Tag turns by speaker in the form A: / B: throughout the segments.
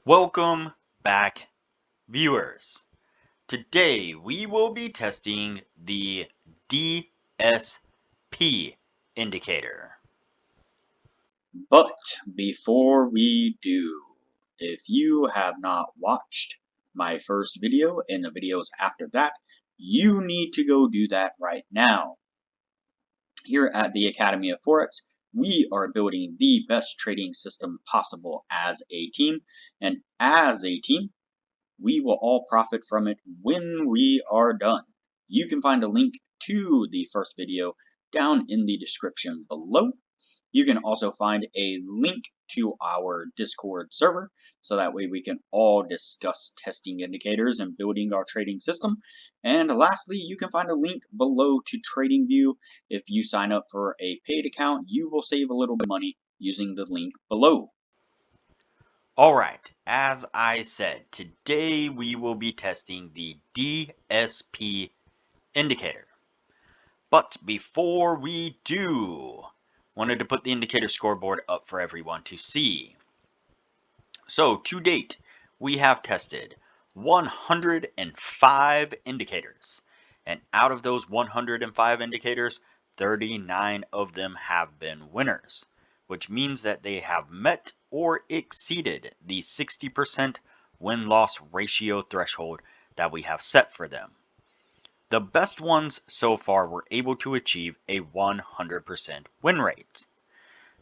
A: Welcome back, viewers. Today we will be testing the DSP indicator.
B: But before we do, if you have not watched my first video and the videos after that, you need to go do that right now. Here at the Academy of Forex, we are building the best trading system possible as a team, and as a team, we will all profit from it when we are done. You can find a link to the first video down in the description below. You can also find a link to our Discord server, so that way we can all discuss testing indicators and building our trading system. And lastly, you can find a link below to TradingView. If you sign up for a paid account, you will save a little bit of money using the link below.
A: Alright, as I said, today we will be testing the DSP indicator. But before we do, wanted to put the indicator scoreboard up for everyone to see. So to date, we have tested 105 indicators, and out of those 105 indicators, 39 of them have been winners, which means that they have met or exceeded the 60% win-loss ratio threshold that we have set for them. The best ones so far were able to achieve a 100% win rate.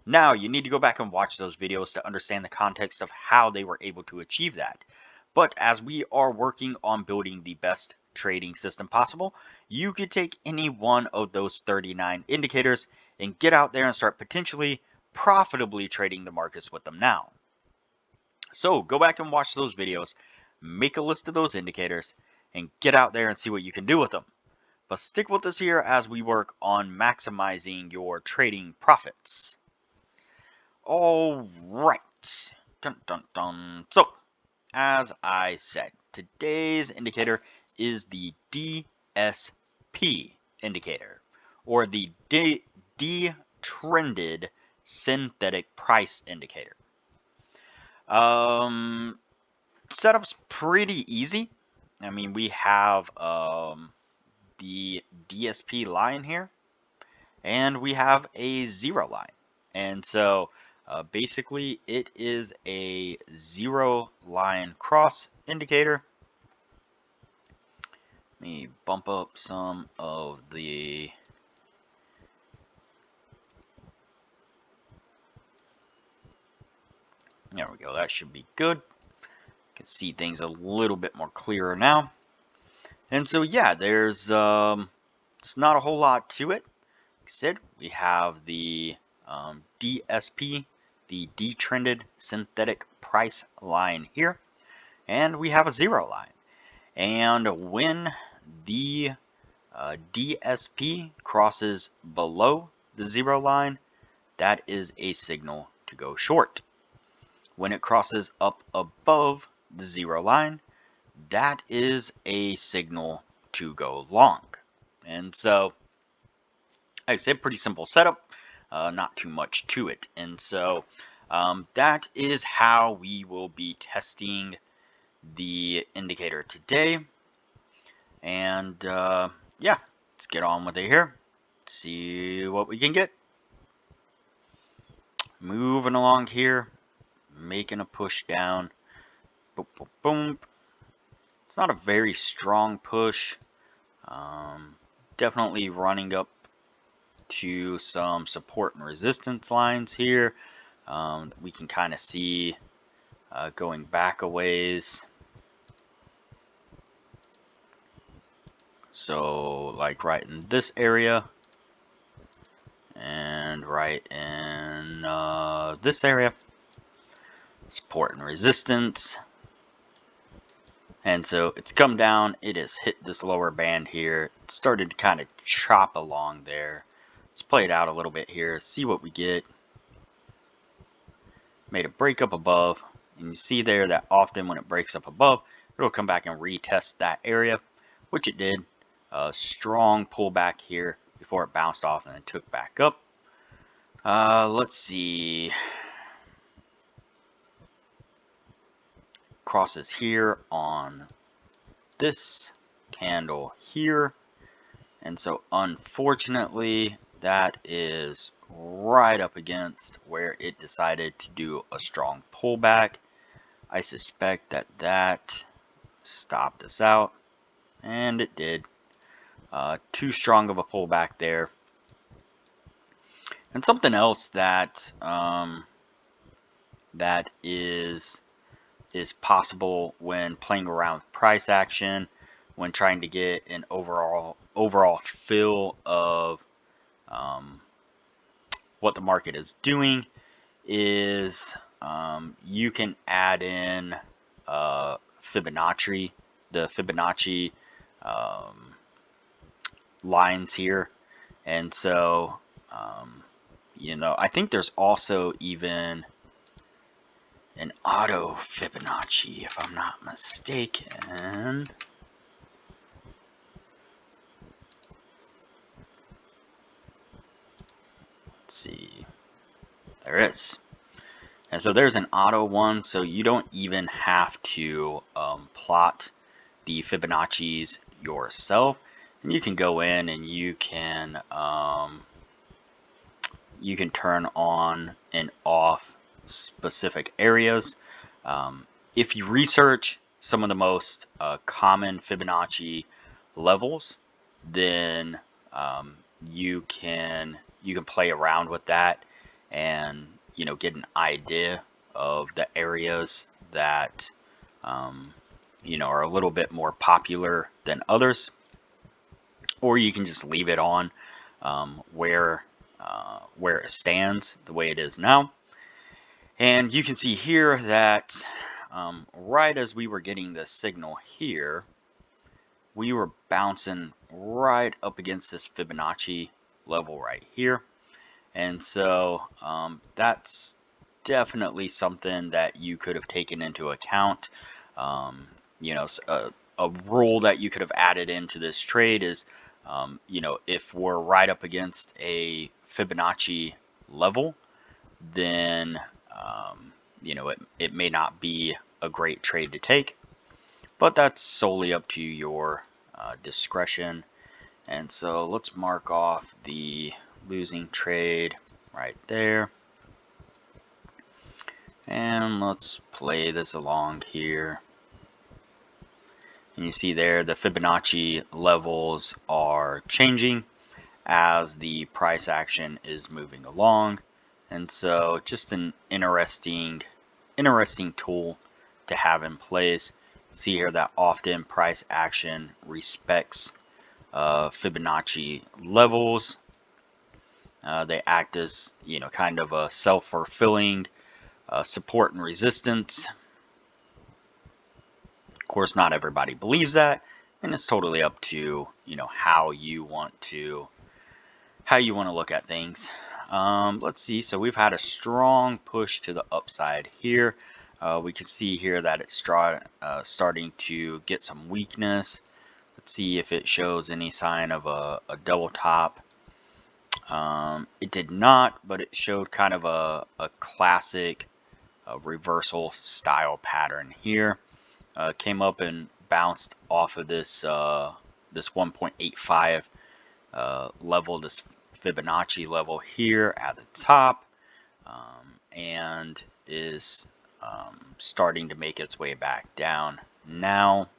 A: Now, you need to go back and watch those videos to understand the context of how they were able to achieve that. But as we are working on building the best trading system possible, you could take any one of those 39 indicators and get out there and start potentially profitably trading the markets with them now. So go back and watch those videos, make a list of those indicators, and get out there and see what you can do with them. But stick with us here as we work on maximizing your trading profits. All right. Dun, dun, dun. So, as I said, today's indicator is the DSP indicator, or the detrended synthetic price indicator. Setup's pretty easy. I mean, we have the DSP line here, and we have a zero line. And so basically it is a zero line cross indicator. Let me bump up some of the there we go, that should be good. You can see things a little bit more clearer now. And so yeah, there's it's not a whole lot to it. Like I said, we have the DSP, the detrended synthetic price line here, and we have a zero line. And when the DSP crosses below the zero line, that is a signal to go short. When it crosses up above the zero line, that is a signal to go long. And so, like I said, pretty simple setup, not too much to it. And so that is how we will be testing the indicator today. And yeah, let's get on with it here. See what we can get. Moving along here, making a push down. Boom, boom, boom. It's not a very strong push. Definitely running up to some support and resistance lines here. We can kind of see going back a ways. So like right in this area and right in this area, support and resistance. And so it's come down, it has hit this lower band here. It started to kind of chop along there. Let's play it out a little bit here, see what we get. Made a break up above, and you see there that often when it breaks up above, it'll come back and retest that area, which it did. A strong pullback here before it bounced off and then took back up. Let's see. crosses here on this candle here, and so unfortunately that is right up against where it decided to do a strong pullback. I suspect that that stopped us out, and it did. Too strong of a pullback there. And something else that that is possible when playing around with price action, when trying to get an overall feel of what the market is doing, is you can add in Fibonacci, the Fibonacci lines here, and so you know, I think there's also even an auto Fibonacci, if I'm not mistaken. Let's see. There is. And so there's an auto one, so you don't even have to plot the Fibonacci's yourself. And you can go in and you can turn on and off specific areas. If you research some of the most common Fibonacci levels, then you can play around with that and, you know, get an idea of the areas that you know, are a little bit more popular than others, or you can just leave it on where it stands the way it is now. And you can see here that right as we were getting the signal here, we were bouncing right up against this Fibonacci level right here. And so that's definitely something that you could have taken into account. You know, a rule that you could have added into this trade is, you know, if we're right up against a Fibonacci level, then you know, it may not be a great trade to take, but that's solely up to your discretion. And so let's mark off the losing trade right there, and let's play this along here. And you see there the Fibonacci levels are changing as the price action is moving along. And so just an interesting tool to have in place. See here that often price action respects Fibonacci levels. They act as, you know, kind of a self-fulfilling support and resistance. Of course, not everybody believes that, and it's totally up to, you know, how you want to look at things. Let's see. So we've had a strong push to the upside here. We can see here that it's starting to get some weakness. Let's see if it shows any sign of a double top. It did not, but it showed kind of a classic reversal style pattern here. Came up and bounced off of this this 1.85 level, this Fibonacci level here at the top, and is starting to make its way back down. Now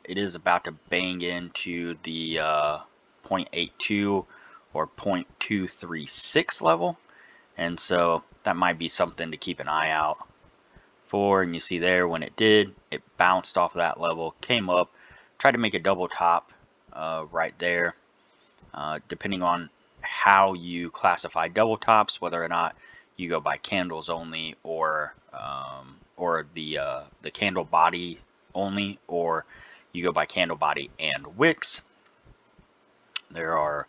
A: it is about to bang into the 0.82 or 0.236 level, and so that might be something to keep an eye out for. And you see there when it did, it bounced off of that level, came up, tried to make a double top right there. Depending on how you classify double tops, whether or not you go by candles only, or the candle body only, or you go by candle body and wicks. There are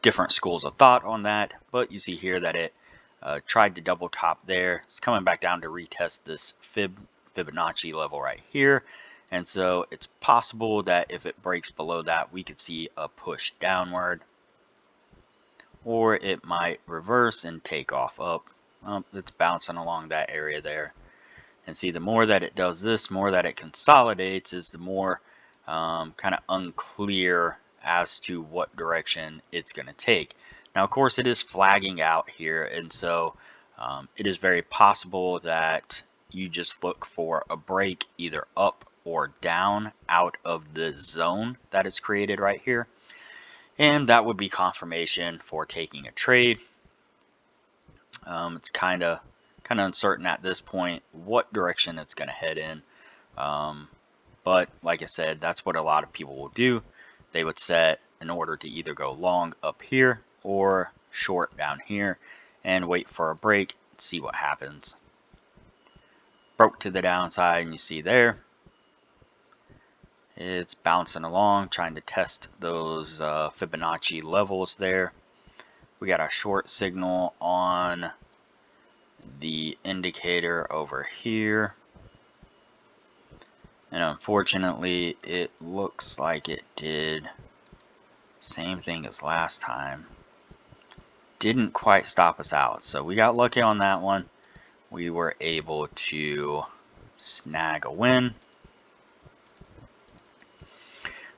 A: different schools of thought on that, but you see here that it tried to double top there. It's coming back down to retest this Fibonacci level right here. And so it's possible that if it breaks below that, we could see a push downward, or it might reverse and take off up. It's bouncing along that area there. And see, the more that it does this, more that it consolidates, is the more kind of unclear as to what direction it's going to take. Now, of course, it is flagging out here, and so it is very possible that you just look for a break either up or down out of the zone that is created right here. And that would be confirmation for taking a trade. It's kind of uncertain at this point what direction it's going to head in. But like I said, that's what a lot of people will do. They would set in order to either go long up here or short down here and wait for a break, see what happens. Broke to the downside, and you see there it's bouncing along, trying to test those Fibonacci levels there. We got our short signal on the indicator over here. And unfortunately, it looks like it did same thing as last time. Didn't quite stop us out. So we got lucky on that one. We were able to snag a win.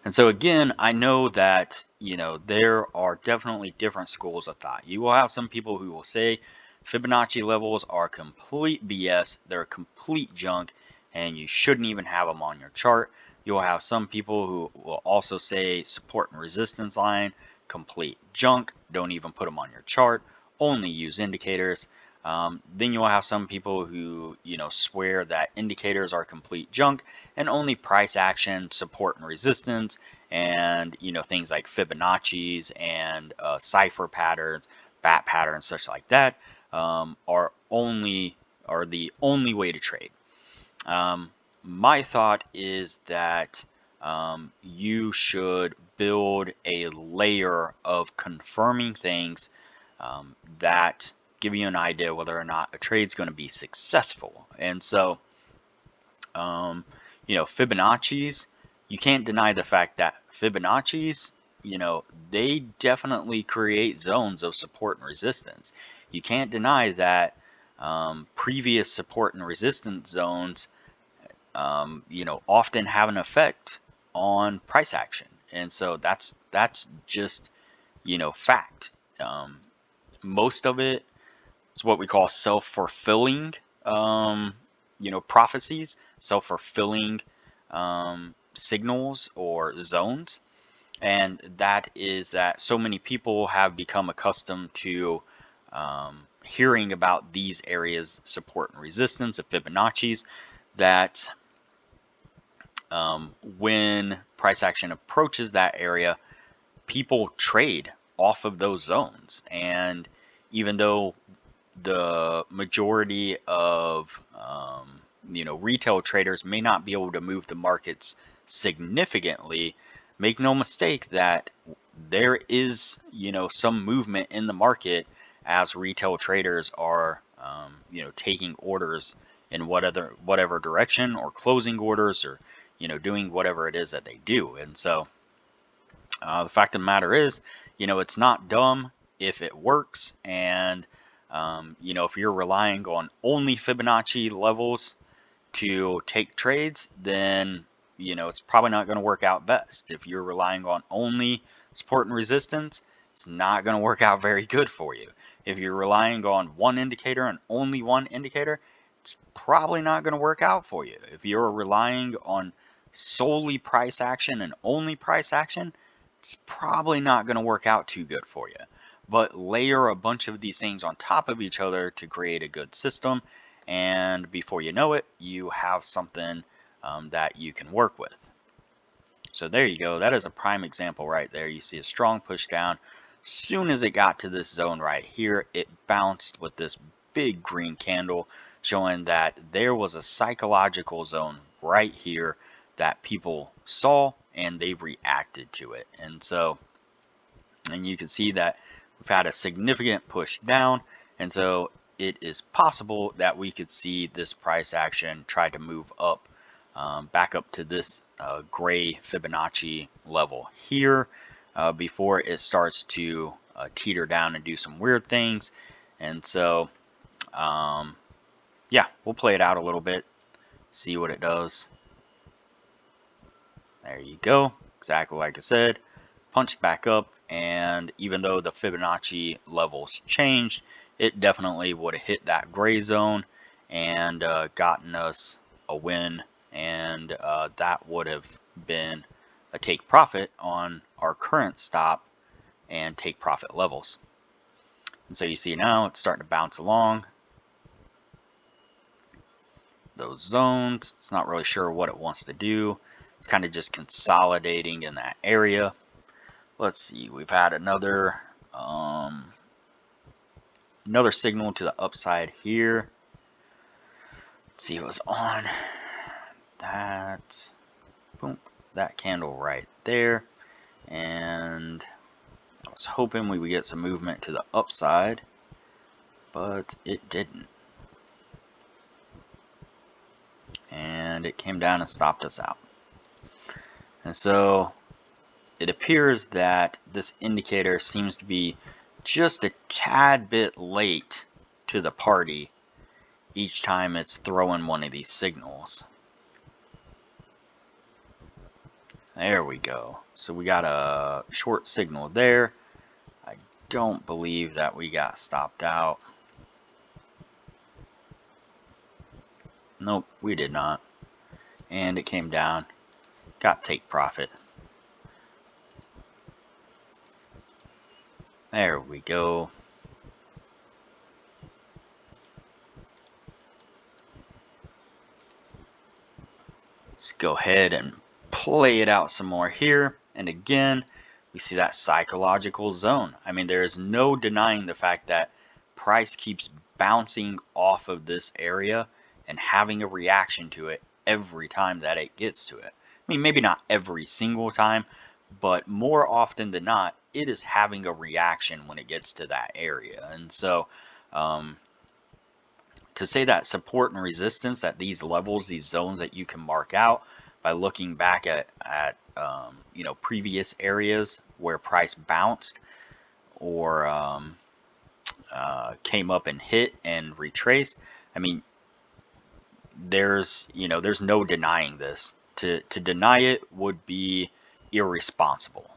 A: And so again, I know that, there are definitely different schools of thought. You will have some people who will say Fibonacci levels are complete BS, they're complete junk, and you shouldn't even have them on your chart. You'll have some people who will also say support and resistance line, complete junk, don't even put them on your chart, only use indicators. Then you'll have some people who, swear that indicators are complete junk and only price action, support and resistance, and, things like Fibonacci's and cipher patterns, bat patterns, such like that, are the only way to trade. My thought is that you should build a layer of confirming things that give you an idea whether or not a trade's going to be successful. And so, Fibonacci's, you can't deny the fact that Fibonacci's, they definitely create zones of support and resistance. You can't deny that previous support and resistance zones, often have an effect on price action. And so that's just, fact. Most of it is what we call self-fulfilling, prophecies, self-fulfilling signals or zones. And that is that so many people have become accustomed to hearing about these areas, support and resistance of Fibonacci's, that when price action approaches that area, people trade off of those zones. And even though the majority of retail traders may not be able to move the markets significantly, make no mistake that there is some movement in the market as retail traders are taking orders in whatever direction, or closing orders, or doing whatever it is that they do. And so the fact of the matter is, it's not dumb if it works. And if you're relying on only Fibonacci levels to take trades, then it's probably not going to work out best. If you're relying on only support and resistance, it's not going to work out very good for you. If you're relying on one indicator and only one indicator, it's probably not going to work out for you. If you're relying on solely price action and only price action, it's probably not going to work out too good for you. But layer a bunch of these things on top of each other to create a good system, and before you know it, you have something that you can work with. So there you go. That is a prime example right there. You see a strong push down. Soon as it got to this zone right here, it bounced with this big green candle, showing that there was a psychological zone right here that people saw and they reacted to it. And so, and you can see that we've had a significant push down, and so it is possible that we could see this price action try to move up, back up to this gray Fibonacci level here, before it starts to teeter down and do some weird things. And so yeah, we'll play it out a little bit. See what it does. There you go. Exactly like I said. Punched back up, and even though the Fibonacci levels changed, it definitely would have hit that gray zone and gotten us a win, and that would have been a take profit on our current stop and take profit levels. And so you see now it's starting to bounce along those zones. It's not really sure what it wants to do. It's kind of just consolidating in that area. Let's see, we've had another signal to the upside here. Let's see, it was on that, boom, that candle right there, and I was hoping we would get some movement to the upside, but it didn't, and it came down and stopped us out. And so it appears that this indicator seems to be just a tad bit late to the party each time it's throwing one of these signals. There we go. So we got a short signal there. I don't believe that we got stopped out. Nope, we did not. And it came down. Got take profit. There we go. Let's go ahead and play it out some more here. And again, we see that psychological zone. I mean, there is no denying the fact that price keeps bouncing off of this area and having a reaction to it every time that it gets to it. I mean, maybe not every single time, but more often than not, it is having a reaction when it gets to that area. And so to say that support and resistance at these levels, these zones that you can mark out by looking back at previous areas where price bounced or came up and hit and retraced. I mean, there's no denying this. To deny it would be irresponsible.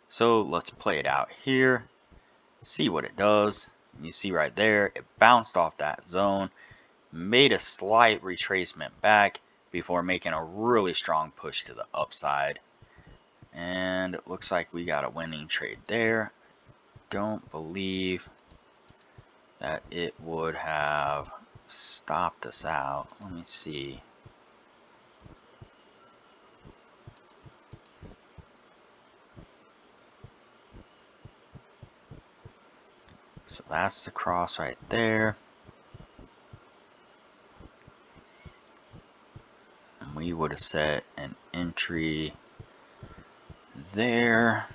A: So let's play it out here, see what it does. You see right there, it bounced off that zone, made a slight retracement back before making a really strong push to the upside. And it looks like we got a winning trade there. Don't believe that it would have stopped us out. Let me see. So that's the cross right there. And we would have set an entry there.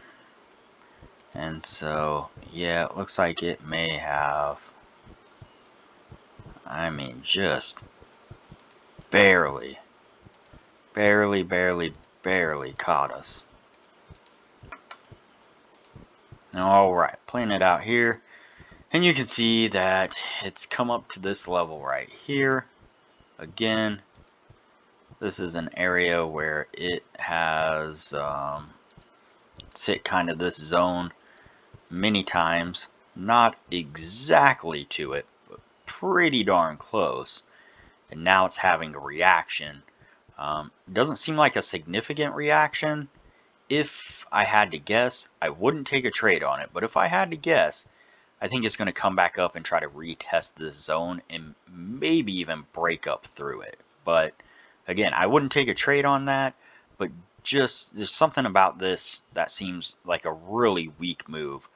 A: And so, yeah, it looks like it may have, I mean, just barely caught us. Alright, playing it out here. And you can see that it's come up to this level right here. Again, this is an area where it has hit kind of this zone many times. Not exactly to it, but pretty darn close. And now it's having a reaction. Doesn't seem like a significant reaction. If I had to guess, I wouldn't take a trade on it. But if I had to guess, I think it's going to come back up and try to retest this zone and maybe even break up through it. But again, I wouldn't take a trade on that. But just there's something about this that seems like a really weak move.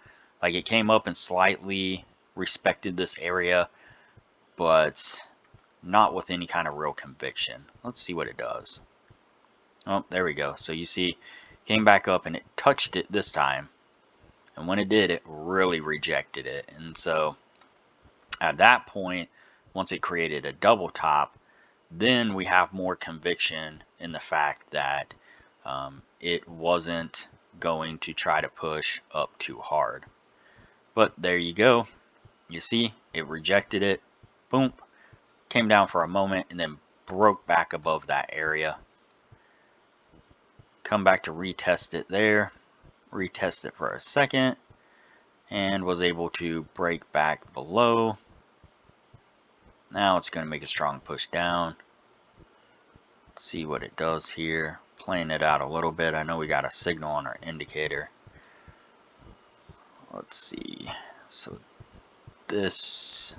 A: Like it came up and slightly respected this area, but not with any kind of real conviction. Let's see what it does. Oh, there we go. So you see, came back up and it touched it this time. And when it did, it really rejected it. And so at that point, once it created a double top, then we have more conviction in the fact that it wasn't going to try to push up too hard. But there you go. You see, it rejected it. Boom. came down for a moment, and then broke back above that area. Come back to retest it there, retest it for a second, and was able to break back below. Now it's going to make a strong push down. Let's see what it does here. Playing it out a little bit. I know we got a signal on our indicator. Let's see. So this,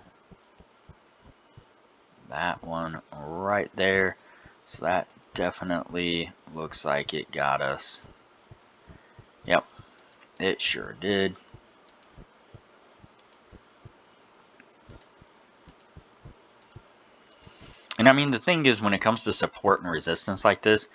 A: that one right there. So that definitely looks like it got us. Yep, it sure did. And I mean, the thing is, when it comes to support and resistance like this,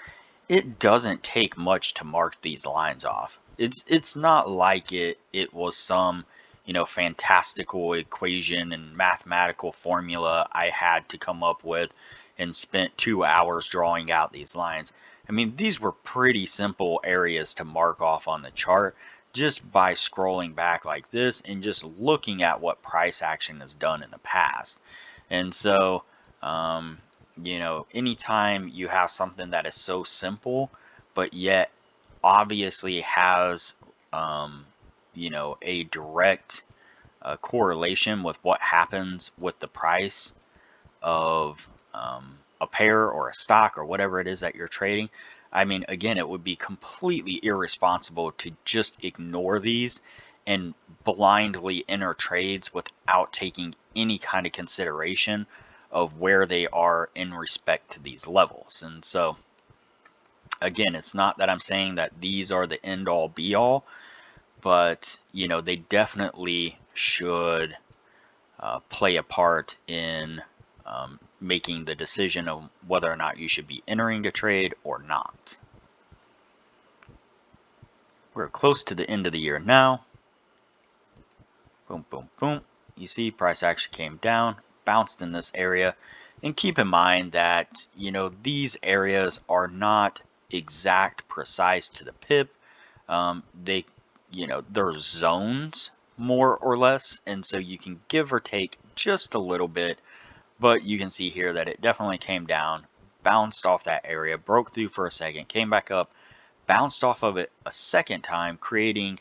A: it doesn't take much to mark these lines off. It's not like it was some, you know, fantastical equation and mathematical formula I had to come up with and spent 2 hours drawing out these lines. I mean, these were pretty simple areas to mark off on the chart just by scrolling back like this and just looking at what price action has done in the past. And so you know, anytime you have something that is so simple, but yet obviously has, you know, a direct correlation with what happens with the price of a pair or a stock or whatever it is that you're trading. I mean, again, it would be completely irresponsible to just ignore these and blindly enter trades without taking any kind of consideration of where they are in respect to these levels. And so, again, it's not that I'm saying that these are the end all be all, but, you know, they definitely should play a part in making the decision of whether or not you should be entering a trade or not. We're close to the end of the year now. Boom, boom, boom. You see price action came down, bounced in this area. And keep in mind that, you know, these areas are not exact, precise to the pip. They, you know, they're zones more or less. And so you can give or take just a little bit. But you can see here that it definitely came down, bounced off that area, broke through for a second, came back up, bounced off of it a second time, creating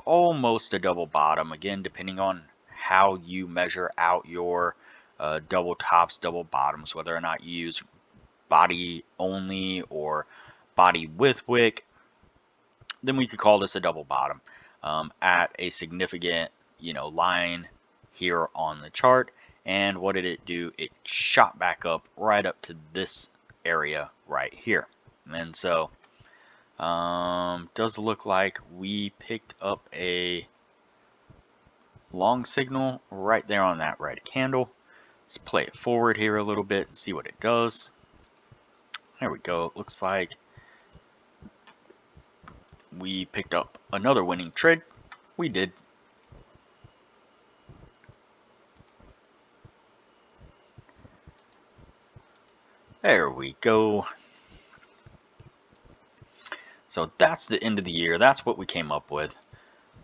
A: almost a double bottom. Again, depending on how you measure out your double tops, double bottoms, whether or not you use body only or body with wick, then we could call this a double bottom at a significant, you know, line here on the chart. And what did it do? It shot back up right up to this area right here. And so does look like we picked up a long signal right there on that right candle. Let's play it forward here a little bit and see what it does. There we go. It looks like we picked up another winning trade. We did. There we go. So that's the end of the year. That's what we came up with.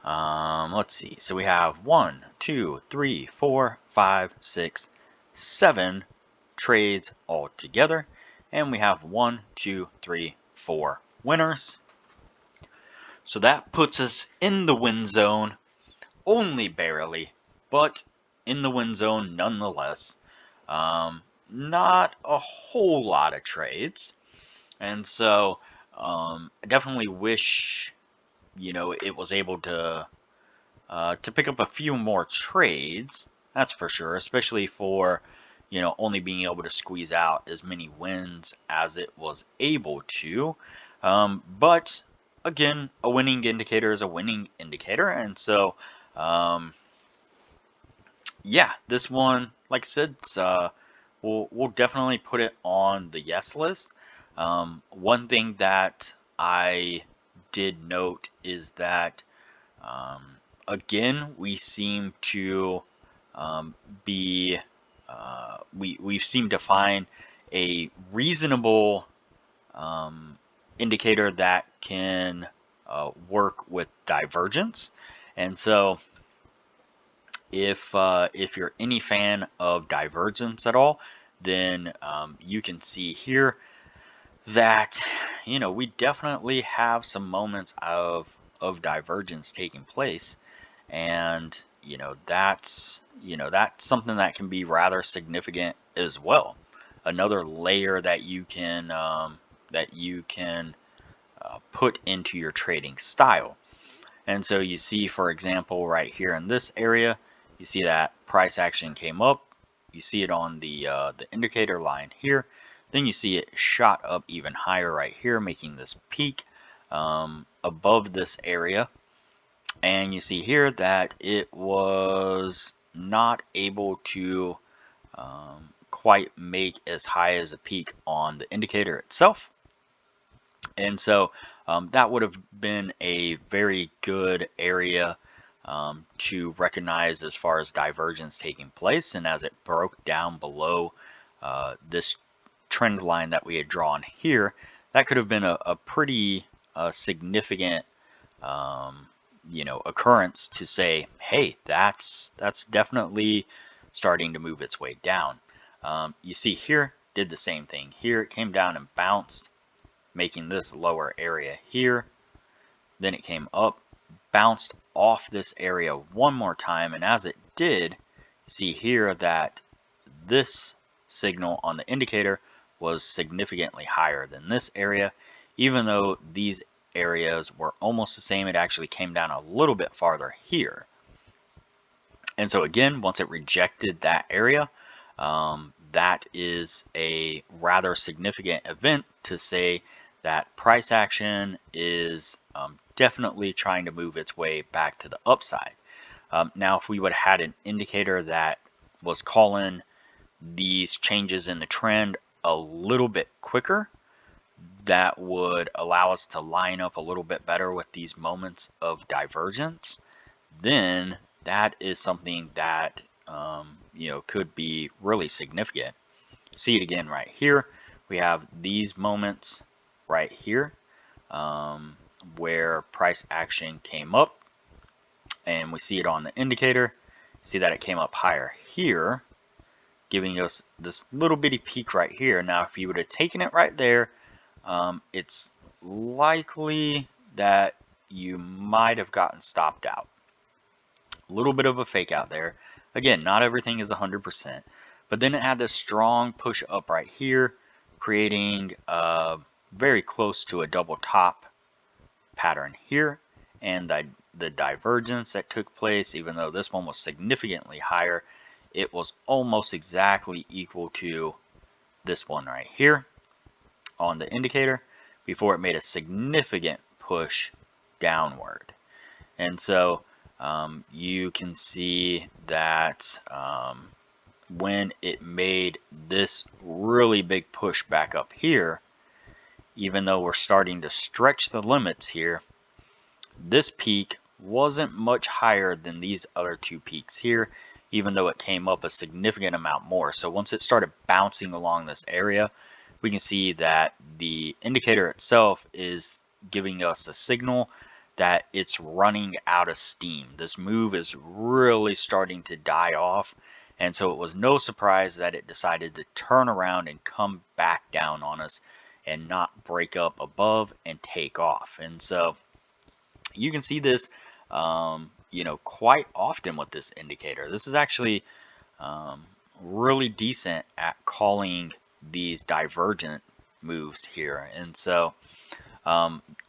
A: Let's see. So we have 1, 2, 3, 4, 5, 6, 7 trades all together. And we have 1, 2, 3, 4 winners. So that puts us in the win zone, only barely, but in the win zone nonetheless. Not a whole lot of trades. And so I definitely wish, you know, it was able to pick up a few more trades. That's for sure, especially for, you know, only being able to squeeze out as many wins as it was able to. But again, a winning indicator is a winning indicator, and so yeah, this one, like I said, we'll definitely put it on the yes list. One thing that I did note is that again, we seem to be we seem to find a reasonable indicator that can work with divergence. And so if you're any fan of divergence at all, then you can see here that we definitely have some moments of divergence taking place, and that's something that can be rather significant as well. Another layer that you can put into your trading style. And so you see, for example, right here in this area, you see that price action came up. You see it on the indicator line here. Then you see it shot up even higher right here, making this peak above this area. And you see here that it was not able to quite make as high as a peak on the indicator itself. And so that would have been a very good area to recognize as far as divergence taking place. And as it broke down below this trend line that we had drawn here, that could have been a pretty significant occurrence to say, hey, that's definitely starting to move its way down. You see here, did the same thing. Here it came down and bounced, making this lower area here. Then it came up, bounced off this area one more time, and as it did, see here that this signal on the indicator was significantly higher than this area. Even though these areas were almost the same, it actually came down a little bit farther here. And so again, once it rejected that area, that is a rather significant event to say that price action is definitely trying to move its way back to the upside. Now, if we would have had an indicator that was calling these changes in the trend a little bit quicker, that would allow us to line up a little bit better with these moments of divergence, then that is something that could be really significant. See it again right here. We have these moments right here where price action came up, and we see it on the indicator. See that it came up higher here, giving us this little bitty peak right here. Now, if you would have taken it right there, it's likely that you might have gotten stopped out. A little bit of a fake out there. Again, not everything is 100%, but then it had this strong push up right here, creating very close to a double top pattern here, and the divergence that took place, even though this one was significantly higher, it was almost exactly equal to this one right here on the indicator before it made a significant push downward. And so you can see that when it made this really big push back up here, even though we're starting to stretch the limits here, this peak wasn't much higher than these other two peaks here, even though it came up a significant amount more. So once it started bouncing along this area, we can see that the indicator itself is giving us a signal that it's running out of steam. This move is really starting to die off, and so it was no surprise that it decided to turn around and come back down on us and not break up above and take off. And so you can see this quite often with this indicator. This is actually really decent at calling these divergent moves here. And so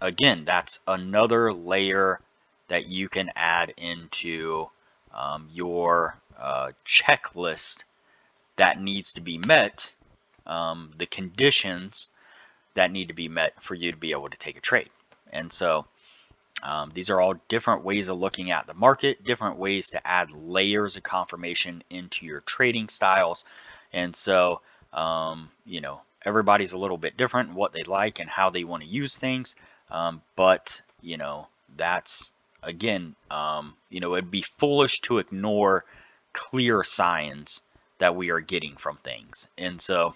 A: again, that's another layer that you can add into your checklist that needs to be met, the conditions that need to be met for you to be able to take a trade. And so these are all different ways of looking at the market, different ways to add layers of confirmation into your trading styles. And so, everybody's a little bit different in what they like and how they want to use things. But that's, again, it'd be foolish to ignore clear signs that we are getting from things. And so,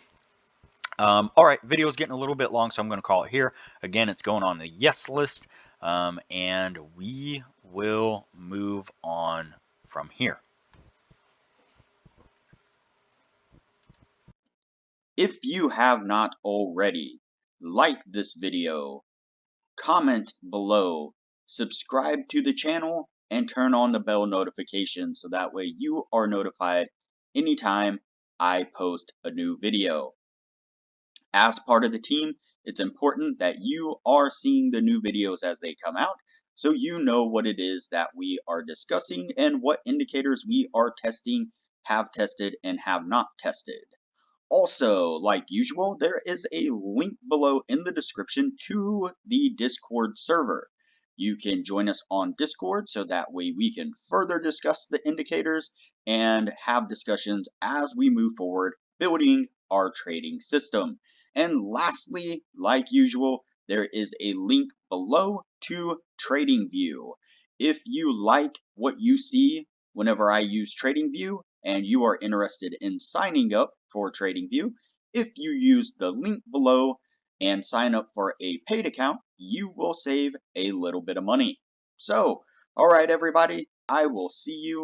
A: all right, video is getting a little bit long, so I'm going to call it here. Again, it's going on the yes list. And we will move on from here.
B: If you have not already, like this video, comment below, subscribe to the channel, and turn on the bell notification so that way you are notified anytime I post a new video. As part of the team, it's important that you are seeing the new videos as they come out so you know what it is that we are discussing and what indicators we are testing, have tested, and have not tested. Also, like usual, there is a link below in the description to the Discord server. You can join us on Discord so that way we can further discuss the indicators and have discussions as we move forward building our trading system. And lastly, like usual, there is a link below to TradingView. If you like what you see whenever I use TradingView and you are interested in signing up for TradingView, if you use the link below and sign up for a paid account, you will save a little bit of money. So, alright everybody, I will see you